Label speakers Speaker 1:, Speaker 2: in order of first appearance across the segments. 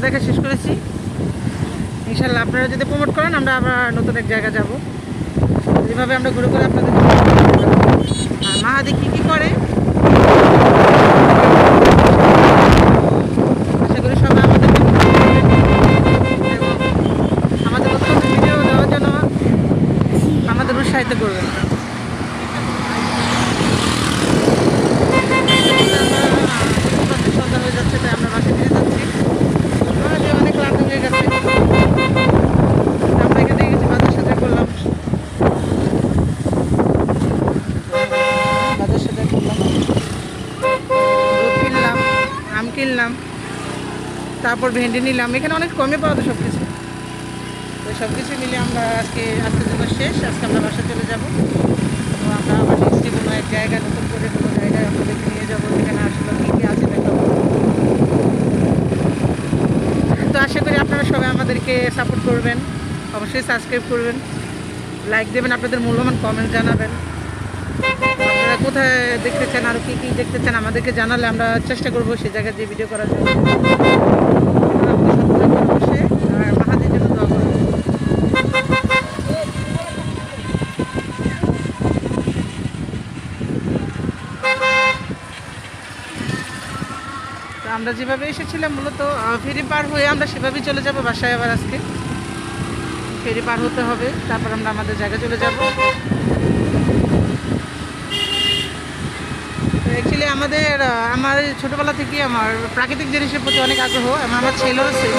Speaker 1: দেখা শেষ করেছি। ইনশাল্লাহ আপনারা যদি প্রমোট করেন আমরা আবার নতুন এক জায়গা যাব। এইভাবে আমরা ঘুরে ঘুরে আপনাদের আর মাহাদি কী কী করে আশা করি সবাই আমাদেরকে এবং আমাদের নতুন ভিডিও দেওয়ার জন্য আমাদের উৎসাহিত করবেন। সন্ধ্যা হয়ে যাচ্ছে, তাই আমরা বাসে ফিরে যাচ্ছি। মাহাদি অনেক ক্লান্ত হয়ে গেছে। আমরা এখানে গেছি বাজার সাথে করলাম, বাজার সাথে করলাম, দুধ কিনলাম, আম কিনলাম, তারপর ভেন্ডি নিলাম। এখানে অনেক কমে পাওয়া যায় সব কিছু। তো সব কিছু মিলে আমরা আজকের জন্য শেষ। আজকে আমরা বাসা চলে যাব। তো আমরা আবার নেক্সট কোনো এক জায়গায়, নতুন করে কোনো জায়গায় আপনাদেরকে নিয়ে যাবো, যেখানে আসলে কী কী আছে দেখাবো। তো আশা করি আপনারা সবাই আমাদেরকে সাপোর্ট করবেন, অবশ্যই সাবস্ক্রাইব করবেন, লাইক দেবেন, আপনাদের মূল্যবান কমেন্ট জানাবেন। আপনারা কোথায় দেখতে চান, আরও কী কী দেখতে চান আমাদেরকে জানালে আমরা চেষ্টা করবো সেই জায়গায় যে ভিডিও করার জন্য। অবশ্যই আর মাহাদির জন্য দোয়া করবেন। তো আমরা যেভাবে এসেছিলাম মূলত ফেরি পার হয়ে আমরা সেভাবেই চলে যাব বাসায়। আবার আজকে ফেরি পার হতে হবে, তারপর আমরা আমাদের জায়গায় চলে যাব। তো অ্যাকচুয়ালি আমার ছোটোবেলা থেকে আমার প্রাকৃতিক জিনিসের প্রতি অনেক আগ্রহ, এবং আমার ছেলেরও ছিল।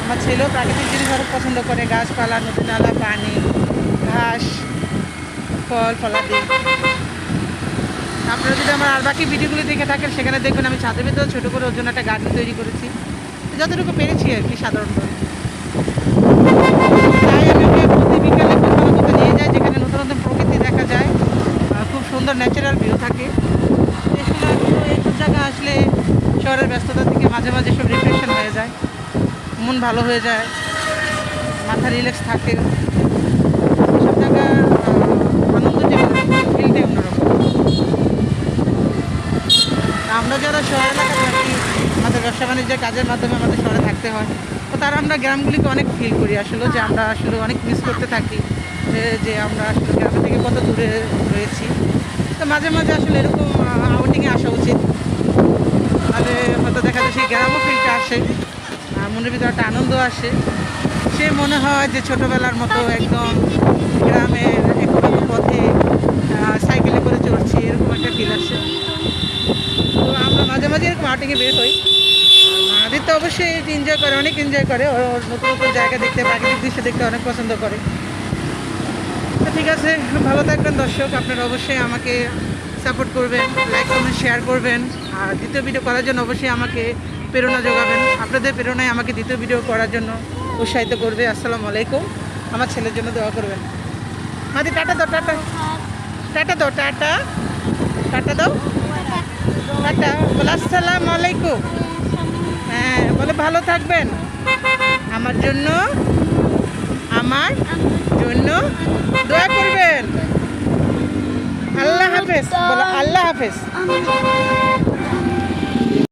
Speaker 1: আমার ছেলেও প্রাকৃতিক জিনিস অনেক পছন্দ করে, গাছপালা, নদী নালা, পানি, ঘাস, ফল ফলাদি। আপনারা যদি আমার আর বাকি ভিডিওগুলি দেখে থাকেন, সেখানে দেখবেন আমি ছাদের ভিতরে ছোটো করে ওর জন্য একটা গার্ডেন তৈরি করেছি, যতটুকু পেরেছি আর কি সাধারণত। তাই আমি ওকে প্রতি বিকালে কোথাও না কোথাও নিয়ে যাই, যেখানে নতুন নতুন প্রকৃতি দেখা যায়, খুব সুন্দর ন্যাচারাল ভিউ থাকে। এইসব জায়গা আসলে শহরের ব্যস্ততা থেকে মাঝে মাঝে সব রিফ্রেকশন হয়ে যায়, মন ভালো হয়ে যায়, মাথা রিল্যাক্স থাকে। সব জায়গার আনন্দটা ফিলটাই অন্যরকম। আমরা যারা শহর এলাকায় থাকি, আমাদের ব্যবসা বাণিজ্যের কাজের মাধ্যমে আমাদের শহরে থাকতে হয়, তো তারা আমরা গ্রামগুলিকে অনেক ফিল করি আসলে, যে আমরা আসলে অনেক মিস করতে থাকি, যে আমরা আসলে গ্রামের থেকে কত দূরে রয়েছি। তো মাঝে মাঝে আসলে এরকম আউটিংয়ে আসা উচিত, তাহলে হয়তো দেখা যায় সেই গ্রামও ফিলটা আসে, মনের ভিতরে একটা আনন্দ আসে। সে মনে হয় যে ছোটোবেলার মতো একদম গ্রামের একটু পথে সাইকেলে করে চড়ছি, এরকম একটা ফিল আসে। তো আমরা মাঝে মাঝে এরকম আউটিংয়ে বের হই। আমাদের তো অবশ্যই এনজয় করে, অনেক এনজয় করে, ওর নতুন নতুন জায়গা দেখতে, প্রাকৃতিক দৃশ্য দেখতে অনেক পছন্দ করে। তো ঠিক আছে, ভালো থাকবেন দর্শক। আপনারা অবশ্যই আমাকে সাপোর্ট করবেন, লাইক কমেন্ট শেয়ার করবেন, আর দ্বিতীয় ভিডিও করার জন্য অবশ্যই আমাকে প্রেরণা যোগাবেন। আপনাদের প্রেরণায় আমাকে দ্বিতীয় ভিডিও করার জন্য উৎসাহিত করবে। আসসালামু আলাইকুম। আমার ছেলের জন্য দোয়া করবেন। মাদি টাটা দাও, টাটা টাটা দাও, টাটা টাটা দাও, টাটা বলে আসসালামু আলাইকুম। হ্যাঁ বলে ভালো থাকবেন, আমার জন্য দোয়া করবেন। আল্লাহ হাফেজ বলো, আল্লাহ হাফেজ।